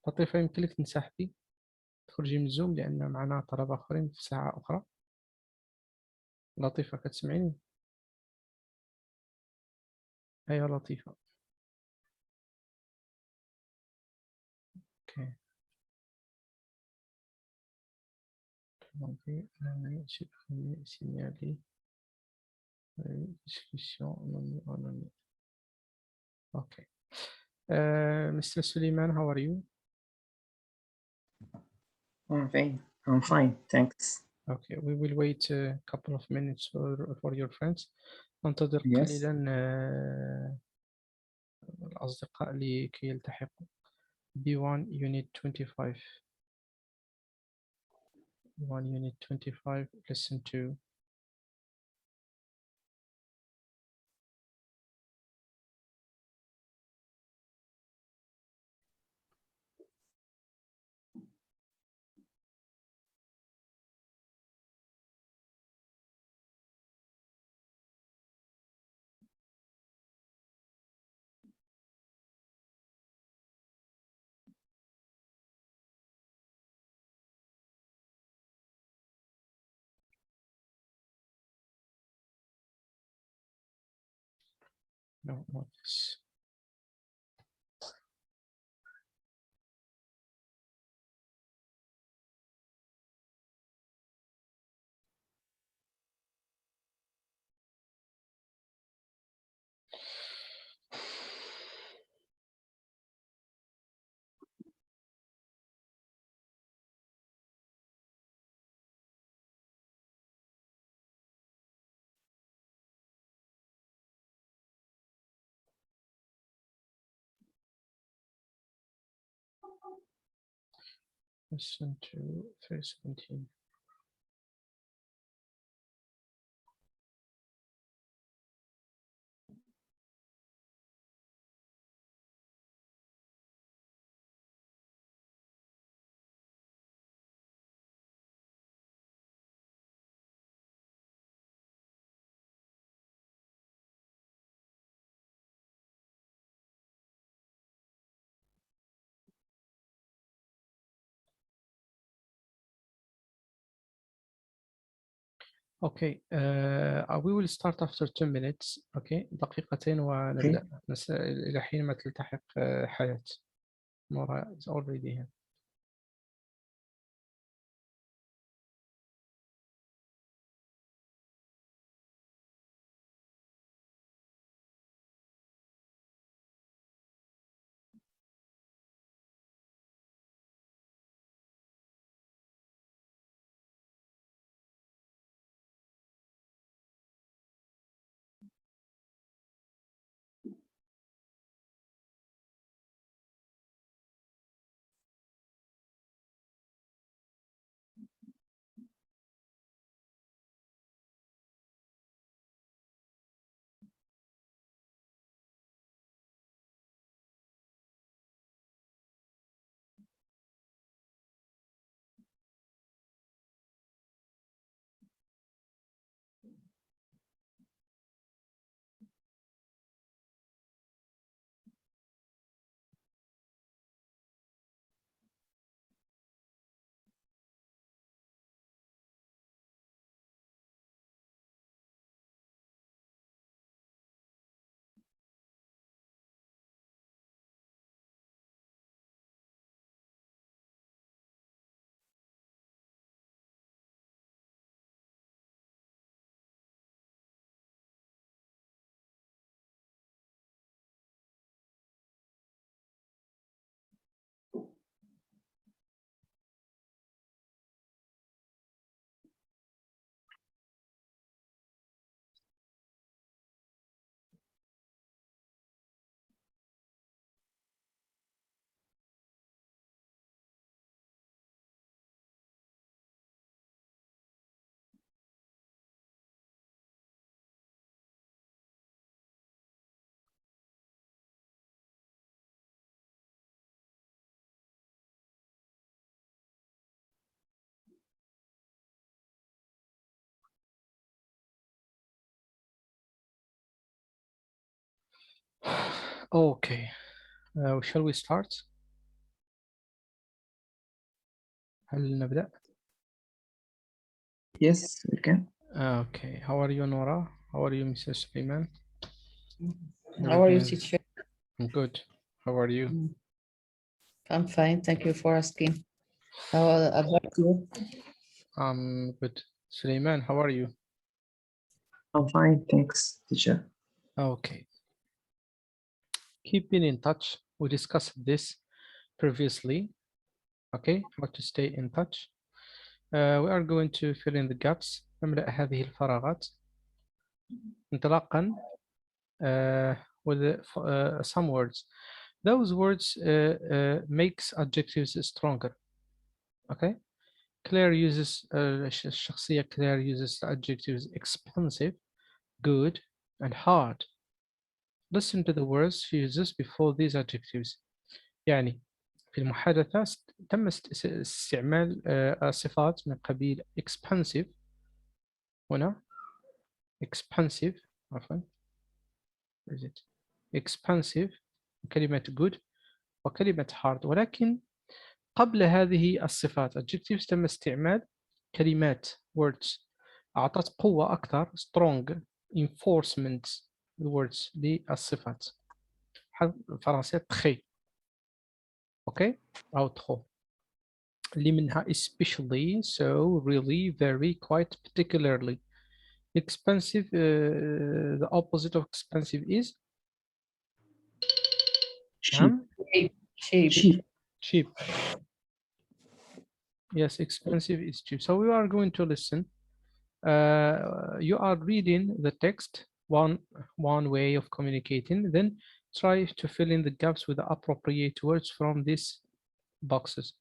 لطيفة، يمكن لك تنسحبي تخرجي من الزوم لأن معنا طلبة آخرين في ساعة أخرى. لطيفة، كتسمعيني؟ أيوة لطيفة. أوكي. Demandez supprimer signaler discussion anonyme. Okay. Mr. Suleiman, how are you? I'm fine, thanks. Okay, we will wait a couple of minutes for your friends. ننتظر Yes. قليلا الأصدقاء لكي يلتحقوا. B1 Unit 25. B1 Unit 25, Lesson 2. No, not this. Lesson 2, 317. Okay, we will start after 2 minutes. Okay, دقيقتين ونبدأ. إلى حينما تلتحق حياة. Nora is already here. Okay, shall we start? هل نبدأ؟ Yes, we can. Okay. How are you, Nora? How are you, Mr. Suleiman? How are you, Everything is- teacher? I'm good. How are you? I'm fine. Thank you for asking. How about you? I'm good. Suleiman, how are you? I'm fine, thanks, teacher. Okay. Keeping in touch. We discussed this previously. Okay, how to stay in touch. We are going to fill in the gaps. نملأ هذه الفراغات انطلاقا with some words. Those words makes adjectives stronger. Okay. Claire uses الشخصية Claire uses adjectives expensive, good, and hard. Listen to the words she uses before these adjectives. يعني في المحادثة تم استعمال صفات من قبيل expensive هنا expensive عفوا expensive كلمة good وكلمة hard ولكن قبل هذه الصفات adjectives تم استعمال كلمات words أعطت قوة أكثر strong enforcement words للصفات الفرنسية très أوكي أو trop اللي منها especially so really very quite particularly expensive the opposite of expensive is Cheap. Cheap. Cheap. Yes, expensive is cheap. So we are going to listen. You are reading the text one way of communicating, then try to fill in the gaps with the appropriate words from these boxes.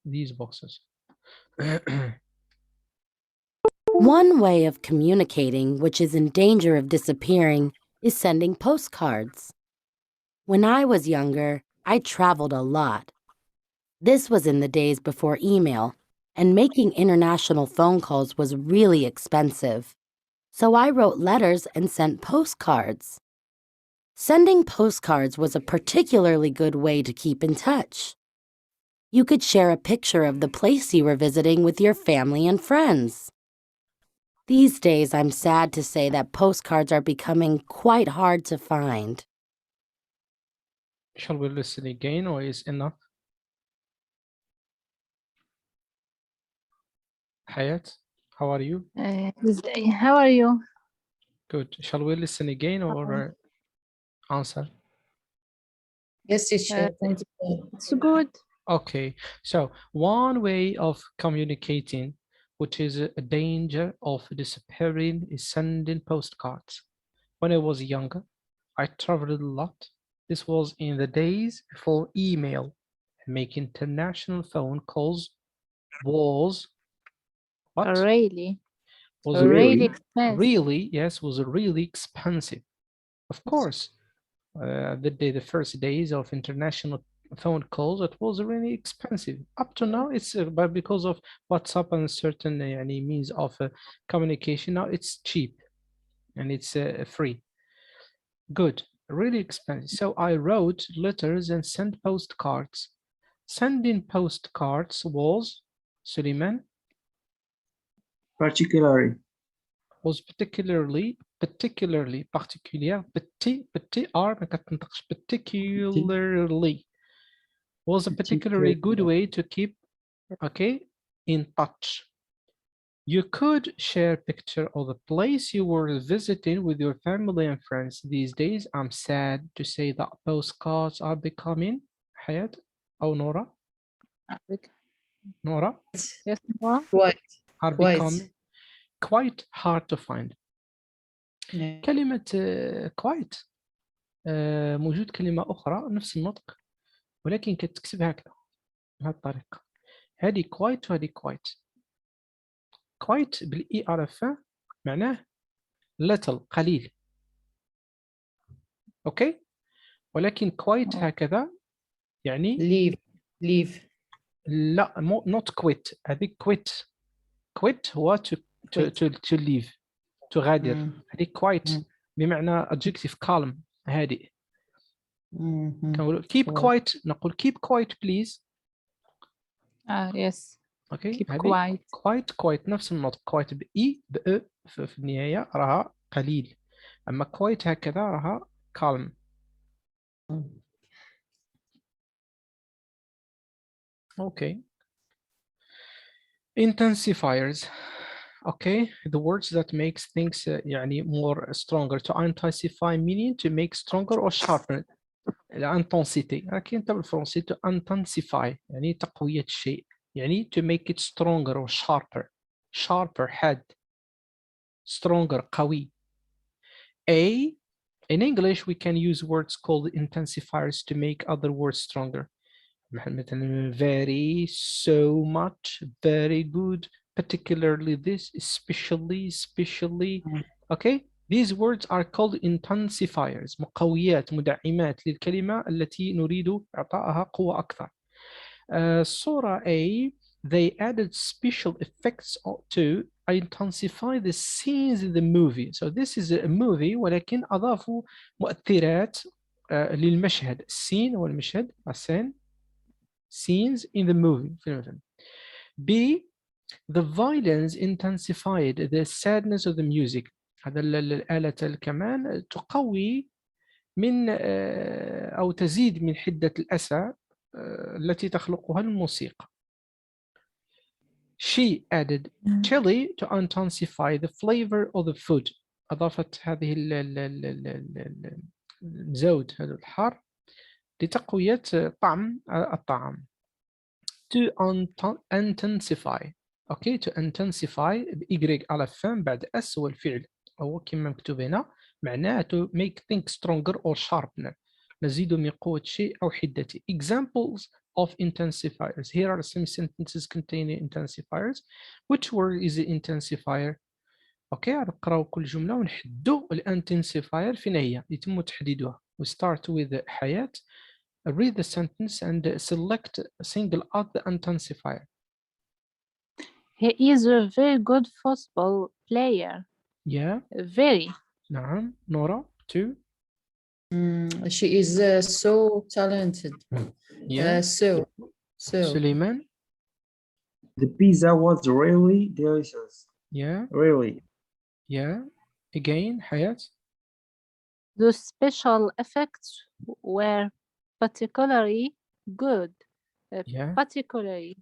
One way of communicating which is in danger of disappearing is sending postcards. When I was younger, I traveled a lot. This was in the days before email, and making international phone calls was really expensive. So I wrote letters and sent postcards. Sending postcards was a particularly good way to keep in touch. You could share a picture of the place you were visiting with your family and friends. These days, I'm sad to say that postcards are becoming quite hard to find. Shall we listen again or is enough? Hayat, how are you? How are you? Good. Shall we listen again or answer? Yes, teacher. Thank you. It's good. Okay, so one way of communicating which is a danger of disappearing is sending postcards. When I was younger, I traveled a lot. This was in the days before email. Making international phone calls was what? Really? Was Really expensive. really, yes, was really expensive. Of course, the first days of international phone calls, it was really expensive. Up to now, it's but because of WhatsApp and certain means of communication, now it's cheap and it's free. Good, really expensive. So I wrote letters and sent postcards. Sending postcards was, Suleiman? Particularly. Was particular particularly was a particularly good way to keep in touch. You could share a picture of the place you were visiting with your family and friends. These days, I'm sad to say that postcards are becoming Hayat or Nora? Nora? Yes, Nora? Are becoming quite hard to find. Yeah. كلمة quite موجود كلمة أخرى نفس النطق ولكن كتكتب هكذا بهذه الطريقة. هذه quite وهذه quite. quite بالإي على فا معناه little قليل. أوكي؟ ولكن quite هكذا يعني leave. لا not quit. هذه quit هو to leave. تغادر. هذه quite بمعنى adjective calm هادئ. كنقول keep quiet نقول keep quiet please. Yes. اوكي keep هذه quiet. quite نفس النطق quite بإي بأ في النهاية راها قليل، أما quite هكذا راها calm. Okay. Intensifiers. Okay, the words that makes things يعني more stronger. To intensify meaning to make stronger or sharper. الانتنسيتي راكي انت بالفرنسي to intensify يعني تقوية الشيء، يعني to make it stronger or sharper. Sharper حاد. Stronger قوي. A. In English we can use words called intensifiers to make other words stronger. مثلا very, so much, very good, particularly this, especially. Okay, these words are called intensifiers. مقويات مدعمات للكلمة التي نريد إعطائها قوة أكثر. صورة A, they added special effects to intensify the scenes in the movie. So this is a movie ولكن أضافوا مؤثرات للمشهد. السين والمشهد السين scenes in the movie. B. The violence intensified the sadness of the music. هذا الآلة الكمان تقوي من أو تزيد من حدة الأسى التي تخلقها الموسيقى. She added chili to intensify the flavor of the food. أضافت هذه الزود هذا الحار لتقوية طعم الطعام. To intensify. Okay, to intensify بإي على فم بعد اس والفعل أو كما مكتوب هنا معناه to make things stronger or sharpener. نزيد من قوة شيء أو حدته. Examples of intensifiers. Here are some sentences containing intensifiers. Which word is the intensifier? Okay, نقراو كل جملة ونحدو الانتنسيفاير فين هي يتم تحديدها. We start with حياة. Read the sentence and select single out the intensifier. He is a very good football player. Yeah. Very. نعم. Nora. 2. She is so talented. Yeah. So. Suleiman. The pizza was really delicious. Yeah. Really. Yeah. Again, Hayat. The special effects were particularly good. Yeah. Particularly.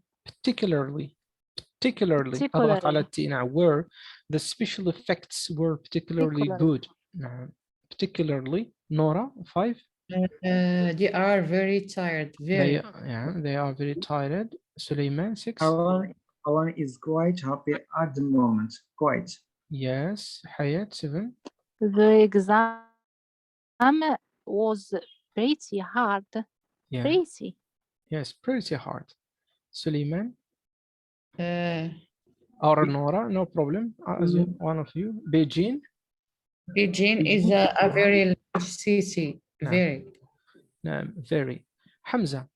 أضغط على التي. نعم. Were the special effects were particularly good. نعم. Particularly. Nora. 5. They are very tired. Very. They are very tired. Suleiman. 6. Alan is quite happy at the moment. Quite. Yes. Hayat. 7. The exam was pretty hard. Yeah. Pretty. Yes, pretty hard. Suleiman. Or Nora, no problem. As one of you. Beijing. Beijing is a very large city. Very. Very. Hamza.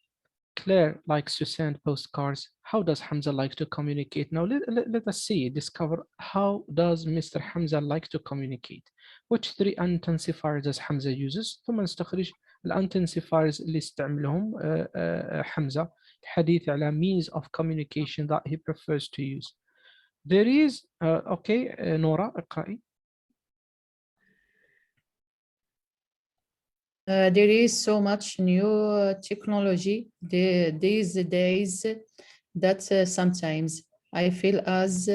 Claire likes to send postcards. How does Hamza like to communicate? Now let us discover how does Mr. Hamza like to communicate. Which 3 intensifiers does Hamza uses? ثم نستخرج الانتنسيفايرز اللي استعملهم حمزة الحديث على means of communication that he prefers to use. There is okay نورا اقرأي. There is so much new technology these days that sometimes I feel as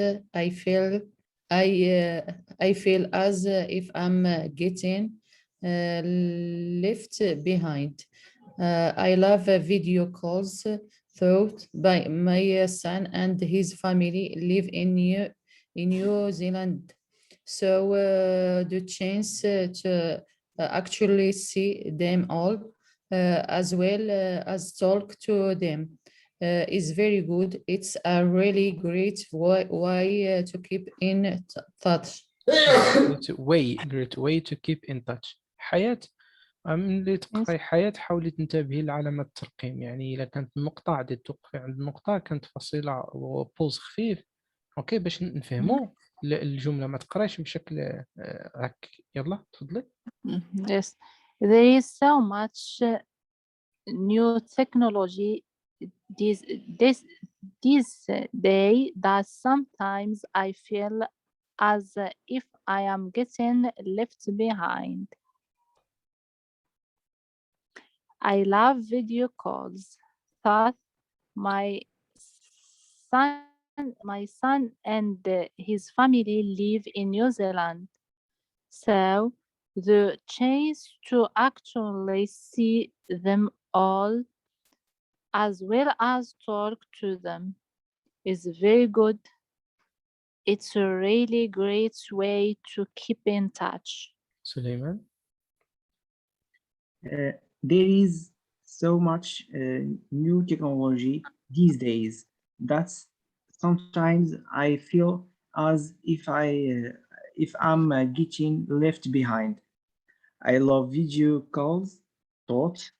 if I'm getting left behind. I love video calls thought by my son and his family live in New Zealand. So the chance to actually see them all as well as talk to them is very good. It's a really great way to keep in touch. Great way to keep in touch. حياة اللي تقرأي حياة حاولي تنتبهي لعلامة الترقيم، يعني إذا كانت المقطع توقفي عند المقطع كانت فصيلة وبوز خفيف اوكي باش نفهموا الجملة ما تقراش بشكل هك. يلا تفضلي. Yes, there is so much new technology this day that sometimes I feel as if I am getting left behind. I love video calls. Thought my son and his family live in New Zealand. So the chance to actually see them all as well as talk to them is very good. It's a really great way to keep in touch. سليمان. There is so much new technology these days that sometimes I feel as if I'm getting left behind. I love video calls. Thought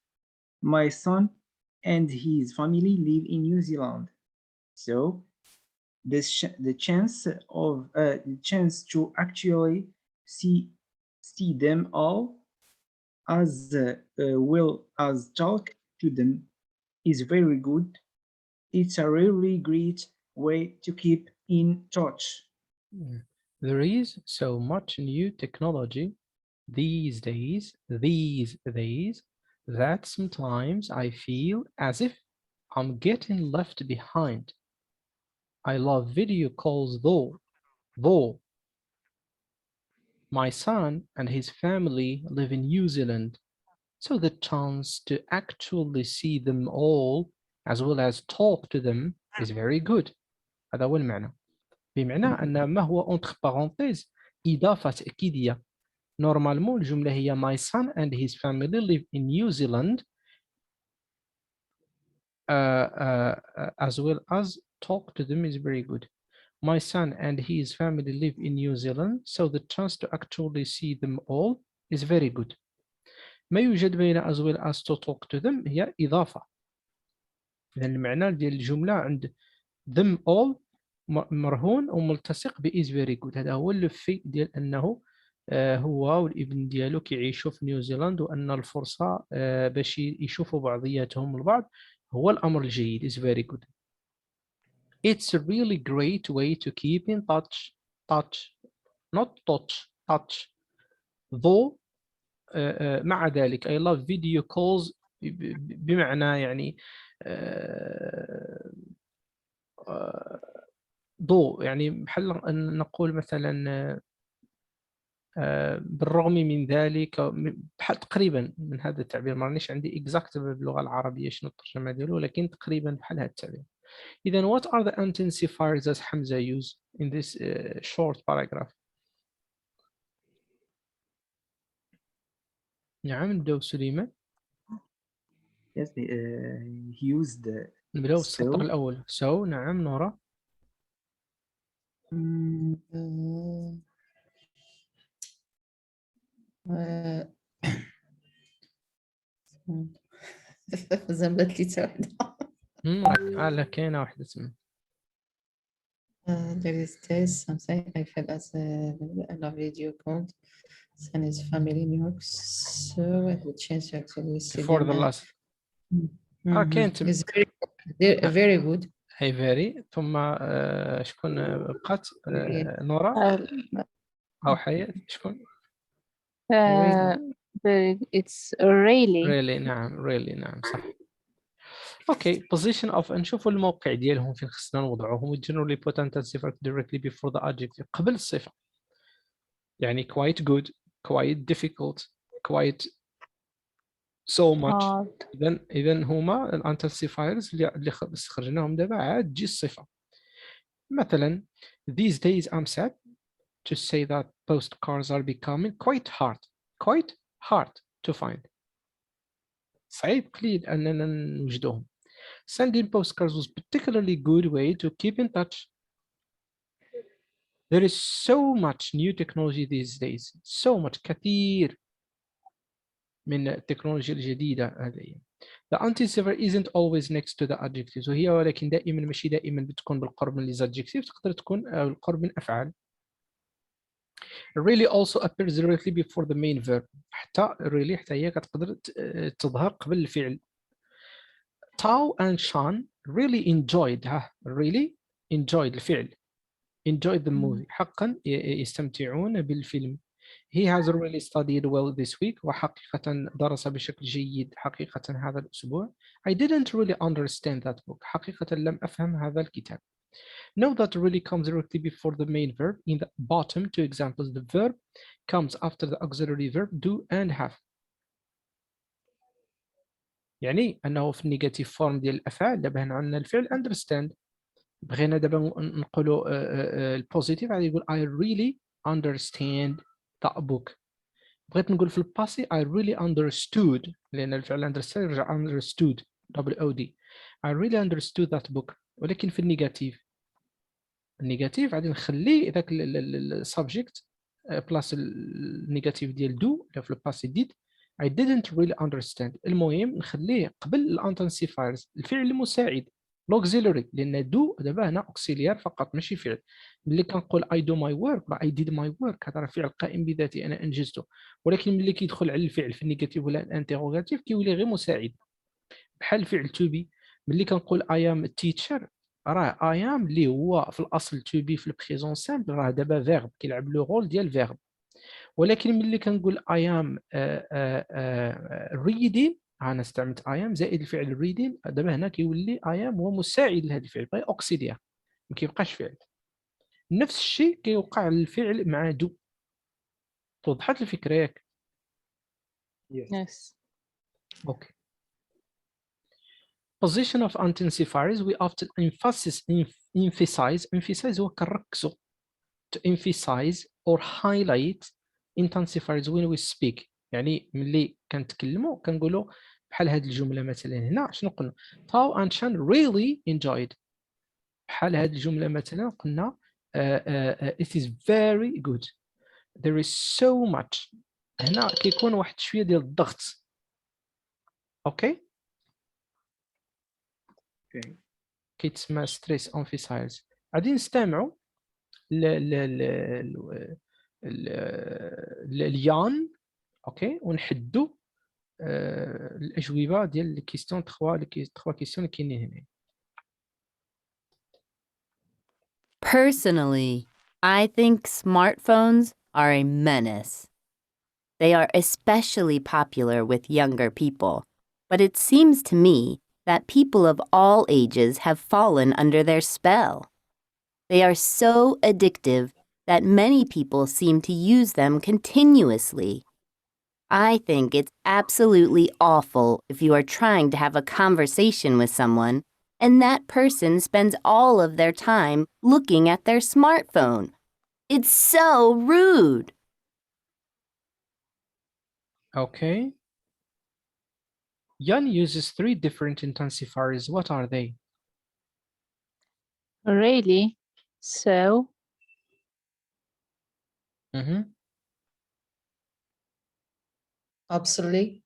my son and his family live in New Zealand, so the chance to actually see them all as well as talk to them is very good. It's a really great way to keep in touch. There is so much new technology these days that sometimes I feel as if I'm getting left behind. I love video calls though my son and his family live in New Zealand, so the chance to actually see them all as well as talk to them is very good. هذا هو المعنى. بمعنى أن ما هو entre parenthèses إضافة تأكيدية. Normalement الجملة هي my son and his family live in New Zealand as well as talk to them is very good. My son and his family live in New Zealand, so the chance to actually see them all is very good. ما يوجد بين as well as to talk to them هي إضافة. إذا المعنى ديال الجملة عند them all مرهون وملتصق ب is very good. هذا هو اللفي ديال أنه هو والابن ديالو كيعيشوا في نيوزيلاند وأن الفرصة باش يشوفوا بعضياتهم البعض هو الأمر الجيد is very good. It's a really great way to keep in touch, not touch. Though مع ذلك I love video calls بمعنى يعني though يعني بحال نقول مثلا بالرغم من ذلك بحال تقريبا من هذا التعبير، ما رانيش عندي exact باللغة العربية شنو الترجمة ديالو، ولكن تقريبا بحال هذا التعبير. إذا what are the intensifiers that Hamza use in this short paragraph؟ نعم نبداو سليمان. Yes, he used نبداو السطر so. الأول. So نعم نورا. زملت لي حتى وحدة. لا كاينة واحدة تما. There is this something I felt as a video called and his family in New York, so I had a chance to actually see Before the them. last. كاين تما. It's very good. هي very. ثم شكون بقات نورا أو حياة شكون؟ It's really. Really نعم صح. Okay, position of نشوفوا الموقع ديالهم فين خصنا نوضعوهم. We generally put intensifier directly before the adjective قبل الصفة. يعني quite good, quite difficult, quite so much. إذا هما الانتنسيفايرز اللي خرجناهم دابا عاد تجي الصفة. مثلا these days I'm sad to say that postcards are becoming quite hard to find. صعيب قليل أننا نوجدوهم. Sending postcards was particularly good way to keep in touch. There is so much new technology these days. So much كثير من التكنولوجيا الجديدة هذه. The antecessor isn't always next to the adjectives. وهي ولكن دائما ماشي دائما بتكون بالقرب من les adjectives، تقدر تكون بالقرب من أفعال. Really also appears directly before the main verb. حتى هي كتقدر تظهر قبل الفعل. Tao and Shan really enjoyed really enjoyed الفعل enjoyed the movie حقا يستمتعون بالفيلم. He has really studied well this week. وحقيقة درس بشكل جيد حقيقة هذا الأسبوع. I didn't really understand that book. حقيقة لم أفهم هذا الكتاب. Know that really comes directly before the main verb. In the bottom two examples, the verb comes after the auxiliary verb do and have. يعني أنه في النيجاتيف فورم ديال الأفعال دابا هنا عندنا الفعل understand. بغينا دابا نقولوا البوزيتيف غادي يقول I really understand that book. بغيت نقول في الباسي I really understood لأن الفعل understand يرجع understood WOD. I really understood that book. ولكن في النيجاتيف غادي نخلي ذاك السبجكت بلاس النيجاتيف ديال دو في الباسي ديد I didn't really understand. المهم نخليه قبل الانتنسيفايرز الفعل المساعد لوكسيلري لان دو دابا هنا اوكسيليار فقط ماشي فعل. ملي كنقول I do my work ولا I did my work هذا راه فعل قائم بذاته انا انجزته. ولكن ملي كيدخل على الفعل في النيجاتيف ولا الانتيروغاتيف كيولي غير مساعد. بحال فعل to be ملي كنقول I am a teacher راه I am اللي هو في الاصل to be في البريزون سامبل راه دابا فيرب كيلعب لو رول ديال فيرب. ولكن ملي كنقول I am reading انا استعملت I am زائد الفعل reading دابا هنا كيولي I am هو مساعد لهذا الفعل باي اوكسيليار ما كيبقاش فعل. نفس الشيء كيوقع للفعل مع دو. توضحت الفكره ياك؟ Yes. اوكي. Position of intensifiers we often emphasize هو كنركزوا to emphasize or highlight intensifiers when we speak. يعني ملي كنتكلموا كنقولوا بحال هذه الجمله مثلا هنا شنو قلنا Tao and Shan really enjoyed. بحال هذه الجمله مثلا قلنا it is very good. There is so much. هنا كيكون واحد شويه ديال الضغط. اوكي كيتسمى ستريس امفيسايز. غادي نستمعوا اليان اوكي ونحدوا الاجوبه ديال الكيستيون 3 كيستيون اللي كاينين هنا. Personally, I think smartphones are a menace. They are especially popular with younger people, but it seems to me that people of all ages have fallen under their spell. They are so addictive that many people seem to use them continuously. I think it's absolutely awful if you are trying to have a conversation with someone and that person spends all of their time looking at their smartphone. It's so rude. Okay. Jan uses 3 different intensifiers. What are they? Really? So, Absolutely.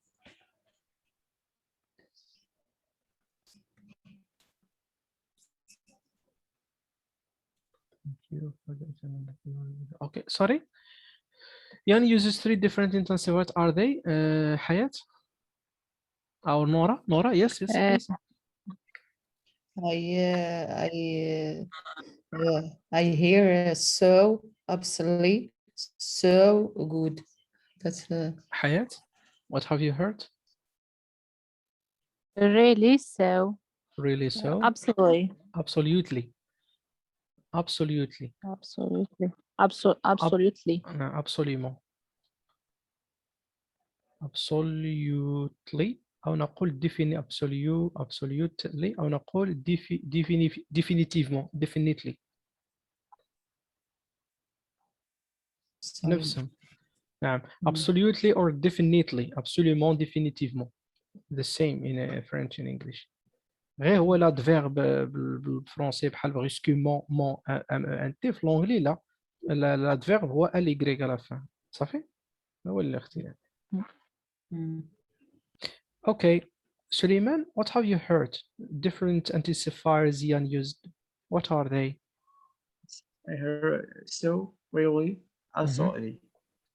Okay, sorry. Jan uses 3 different intensifiers. What are they? Hayat? Or Nora? Nora, yes, please. I hear so absolutely so good. That's Hayat, what have you heard? really so. Really so? Absolutely. Absolutely. Absolutely. Absolutely. Absolutely. Absolument. Absolutely. أو نقول absolutely أو نقول definitivement. Definitely. نفسهم. نعم. Absolutely or definitely. Absolument, définitivement. The same in French and English. غير هو l'adverbe بالفرنسي بحال brusquement, mon, انت في l'anglais لا. l'adverbe هو ly à la fin. صافي؟ هو الاختلاف. Okay, Suleiman, what have you heard? Different intensifiers Jan used. What are they? I heard so, really, absolutely.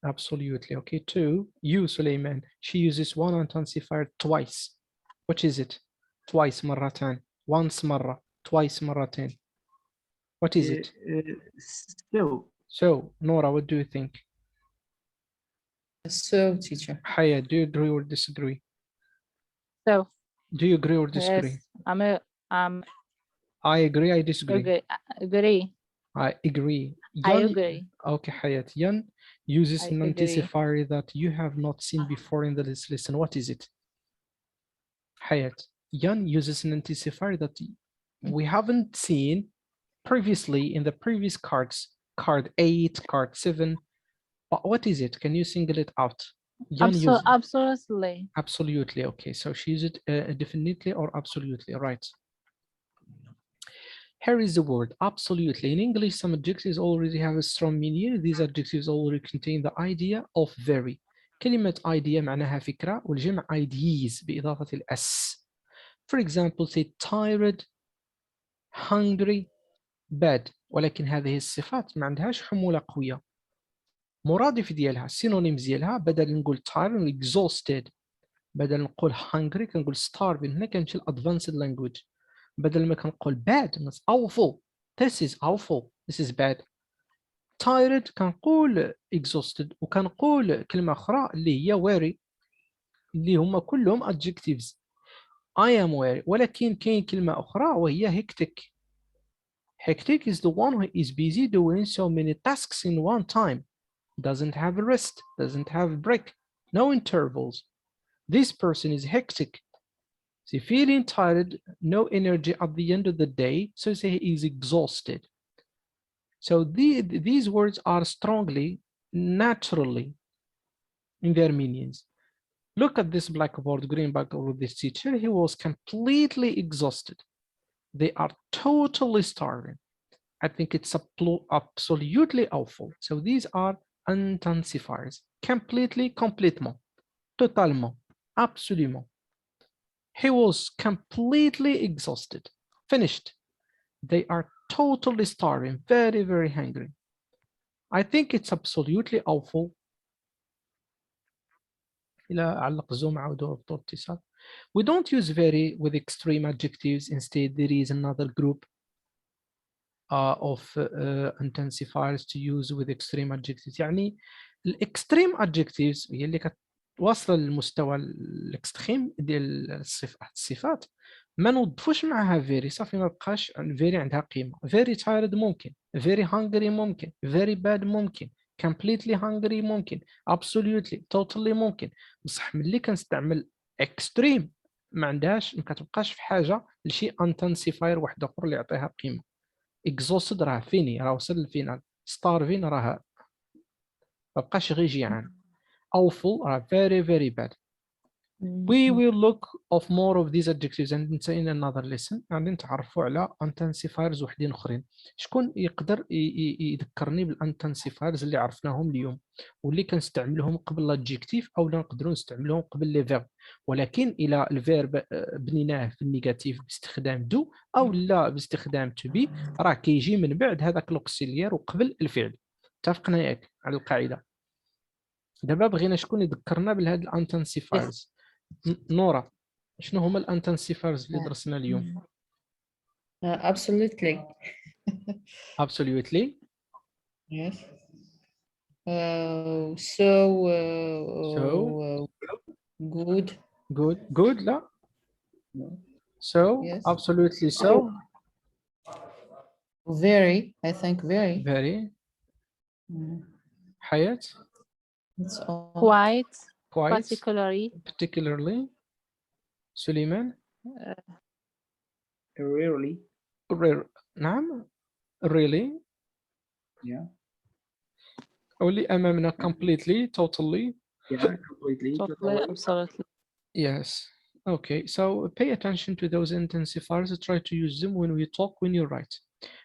Absolutely. Okay, 2. You, Suleiman, she uses one intensifier twice. What is it? Twice, مرتان. once مرة, twice مرتين. What is it? So, Nora, what do you think? So, teacher. Haya, do you agree or disagree? So, Do you agree or disagree? yes, I agree, I disagree. agree. I agree. I agree. Okay, Hayat. Yan uses I an agree. intensifier that you have not seen before in this lesson. What is it? Hayat. Yan uses an intensifier that we haven't seen previously in the previous cards. Card 8, card 7. But what is it? Can you single it out? Yan uses... Absolutely. Absolutely. Okay, so she used it definitely or absolutely. Right. Here is the word absolutely. In English, some adjectives already have a strong meaning. These adjectives already contain the idea of very. كلمة idea معناها فكرة والجمع ideas بإضافة الأس. For example, say tired, hungry, bad. ولكن هذه الصفات ما عندهاش حمولة قوية. مرادف ديالها synonyms ديالها بدل نقول tired exhausted. بدل نقول hungry كنقول starving. هنا كنمشي advanced language. بدل ما كنقول bad نقول awful. This is awful. This is bad. Tired كنقول exhausted وكنقول كلمة أخرى اللي هي weary اللي هما كلهم adjectives. I am weary ولكن كاين كلمة أخرى وهي hectic. Hectic is the one who is busy doing so many tasks in one time. Doesn't have a rest, doesn't have a break, no intervals. This person is hectic. So feeling tired, no energy at the end of the day, so say he is exhausted. So these words are strongly, naturally in their meanings. Look at this blackboard, green blackboard with this teacher. He was completely exhausted. They are totally starving. I think it's absolutely awful. So these are intensifiers. Completely, complètement, totalement, absolument. He was completely exhausted, finished. They are totally starving, very, very hungry. I think it's absolutely awful. We don't use very with extreme adjectives. Instead, there is another group of intensifiers to use with extreme adjectives. يعني extreme adjectives هي اللي كتوصل للمستوى الاكستريم ديال الصفات ما نوظفوش معها very صافي ما بقاش very عندها قيمة. very tired ممكن, very hungry ممكن, very bad ممكن, completely hungry ممكن, absolutely, totally ممكن. بصح ملي كنستعمل extreme ما كتبقاش في حاجة لشي intensifier واحد اخر اللي يعطيها قيمة. exhausted راه فيني راه وصل للفينال. starving راه ما بقاش غير جيعان. awful راه very very bad. We will look of more of these adjectives and in another lesson. غادي نتعرفوا على intensifiers وحدين اخرين. شكون يقدر يذكرني بالانتنسيفايرز اللي عرفناهم اليوم واللي كنستعملهم قبل الادجكتيف او لا نقدروا نستعملهم قبل لي فيرب ولكن الى الفيرب بنيناه في النيجاتيف باستخدام دو او لا باستخدام تو بي راه كيجي من بعد هذاك لوكسيليير وقبل الفعل. اتفقنا ياك على القاعده؟ دابا بغينا شكون يذكرنا بهاد الانتنسيفايرز. نورا شنو هما الانتنسيفايرز اللي درسنا اليوم؟ Absolutely. Absolutely. Yes. Good. Good لا. So Yes. absolutely so. Very. I think very. Very. حياة. That's all. Quite. Quite. Particularly. سليمان. Rarely. نعم. Really. Yeah. واللي أمامنا completely, totally. Yeah, completely. Totally, absolutely. Yes. Okay, so pay attention to those intensifiers. Try to use them when we talk, when you write.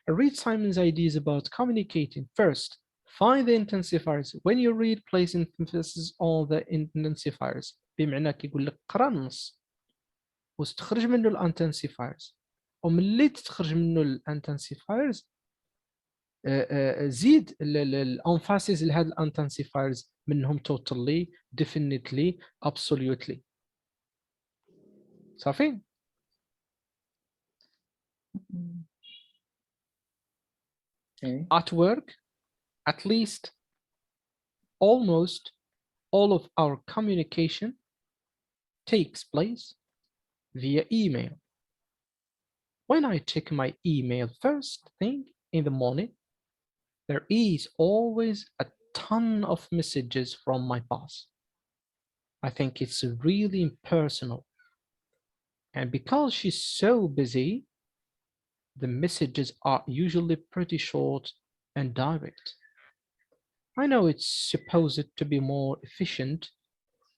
Read Simon's ideas about communicating. First, find the intensifiers. When you read, place emphasis on the intensifiers. بمعنى كيقول لك قرا النص واستخرج منه الانتنسيفايرز وملي تستخرج منه الانتنسيفايرز زيد الانفاسيز لهاد الانتنسيفايرز منهم totally, definitely, absolutely. صافي. Okay. At work, at least almost all of our communication takes place via email. When I check my email first thing in the morning, there is always a ton of messages from my boss. I think it's really impersonal. And because she's so busy, the messages are usually pretty short and direct. I know it's supposed to be more efficient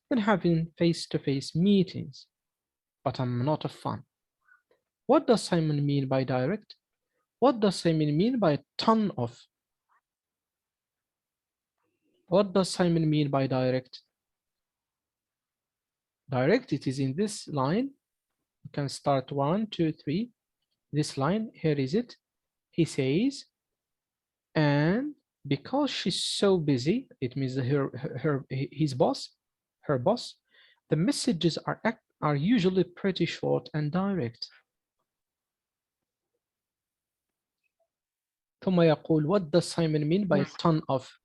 than having face-to-face meetings, but I'm not a fan. What does Simon mean by direct? What does Simon mean by a ton of? What does Simon mean by direct? Direct, it is in this line. You can start 1, 2, 3. This line, here is it. He says, and because she's so busy, it means his boss, her boss, the messages are usually pretty short and direct. ثم يقول, what does Simon mean by a ton of?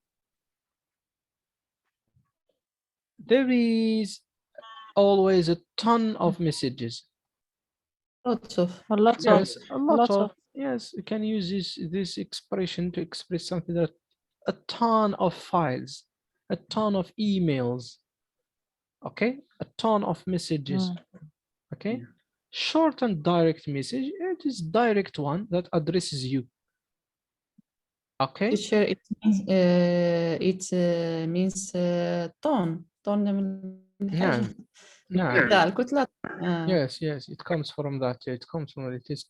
There is always a ton of messages. Lots of. A lot Yes, of. a lot lot of. of. Yes, you can use this expression to express something that a ton of files, a ton of emails, okay, a ton of messages, okay. Yeah. Short and direct message, it is direct one that addresses you, okay. Teacher, it means tone. Tone من نعم الحاجة. نعم. الكتلة الكتلة. Yes, it comes from that. It comes from it. Is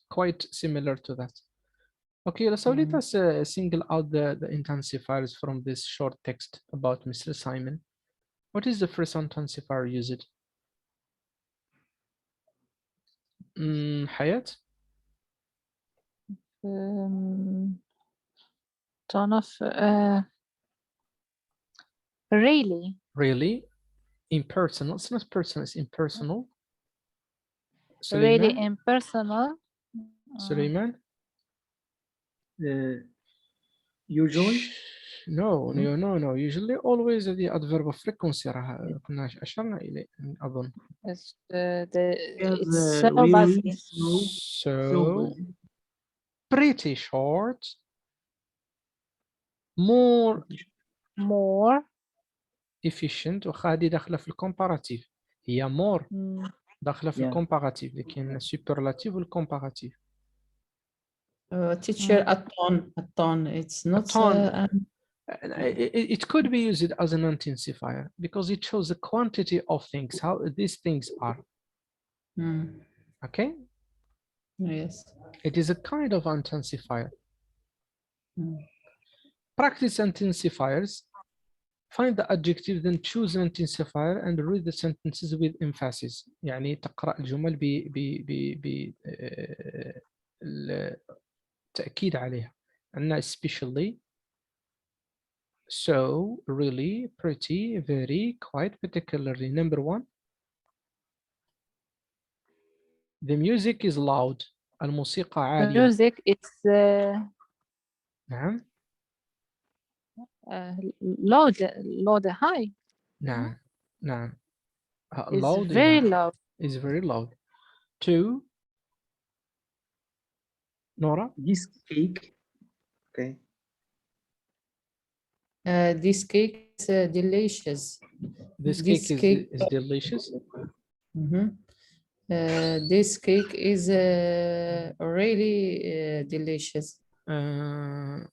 quite similar to that. Okay, so let us single out the intensifiers from this short text about Mr. Simon. What is the first intensifier used? Hayat? Ton of. Really. Really? Impersonal. It's not personal, it's impersonal. Really Suleiman? impersonal. Suleiman? Usually? No. Usually always the adverb of frequency راه كنا أشرنا إليه أظن. It's Because, so really busy. So busy. pretty short. More efficient. وخا هذه داخلة في الكومباراتيف. هي more داخلة في Yeah. الكومباراتيف، لكن السوبرلاتيف والكومباراتيف. Teacher, a ton. It's not. ton. It could be used as an intensifier because it shows the quantity of things, how these things are. Okay? Yes. It is a kind of intensifier. Practice intensifiers. Find the adjective, then choose an intensifier and read the sentences with emphasis. يعني تقرأ الجمل بالتأكيد عليها. عندنا especially, so, really, pretty, very, quite, particularly. Number 1. The music is loud. الموسيقى عالية. Music, it's نعم. loud, high. نعم. It's Loud very loud. is very loud. 2. Nora? This cake. Okay. This cake is delicious. This cake is delicious. This cake is really delicious.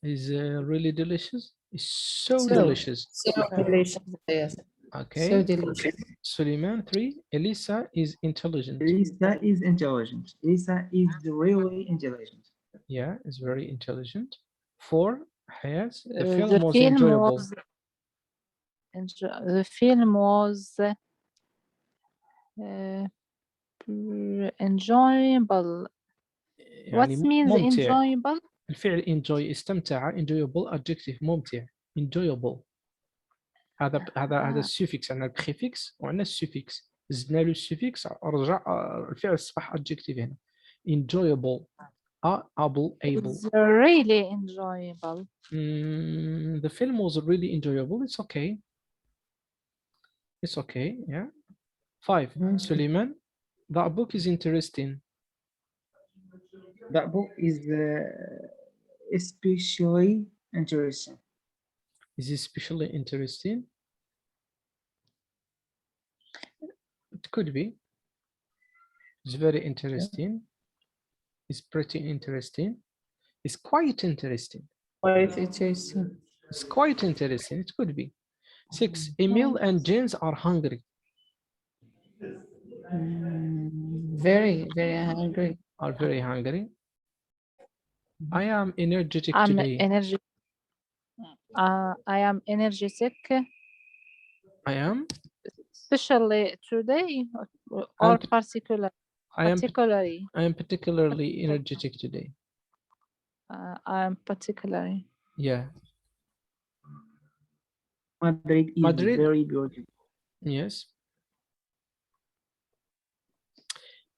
Is really delicious. It's so delicious. So delicious. Yes. Okay. So delicious. Suleiman 3. Elisa is intelligent. Elisa is intelligent. Elisa is really intelligent. Yeah, it's very intelligent. 4. Hayat, the The film was film enjoyable. The film was enjoyable. What يعني means ممتع. enjoyable? الفعل enjoy استمتع. Enjoyable adjective ممتع. Enjoyable. هذا السوفيكس. عندنا البريفيكس وعندنا السوفيكس. زدنا له السوفيكس رجع الفعل أصبح adjective هنا. Enjoyable able. It's really enjoyable. The film was really enjoyable. It's okay. It's okay. Yeah. 5. Suleiman, that book is interesting. That book is especially interesting. Is especially interesting? It could be. It's very interesting. It's pretty interesting. It's quite interesting. Quite interesting. It's quite interesting. It could be. 6. Emil and James are hungry. Very, very hungry. Are very hungry. I am energetic I today. am energetic, I am. especially today or And particularly. I am particularly energetic today. I am particularly. Yeah. Madrid is Madrid. very beautiful. Yes.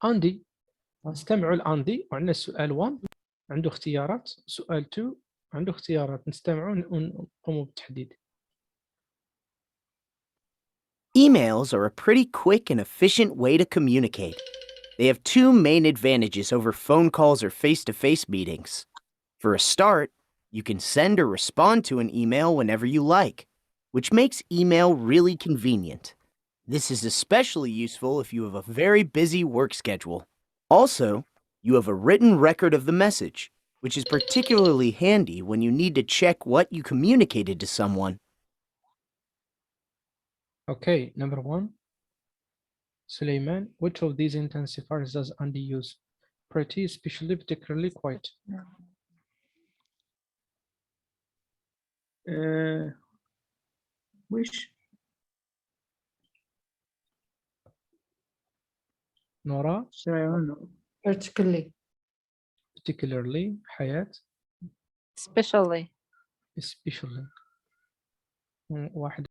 أندي نستمعوا لأندي وعندنا السؤال 1 عنده اختيارات، سؤال 2 عنده اختيارات، نستمعوا ونقوموا بالتحديد. Emails are a pretty quick and efficient way to communicate. They have two main advantages over phone calls or face-to-face meetings. For a start, you can send or respond to an email whenever you like, which makes email really convenient. This is especially useful if you have a very busy work schedule. Also, you have a written record of the message, which is particularly handy when you need to check what you communicated to someone. Okay, number 1. Suleiman, which of these intensifiers does Andy use? Pretty, especially, particularly, quite. Which? Nora, Sorry, I don't know. particularly, Hayat, Especially. especially. واحد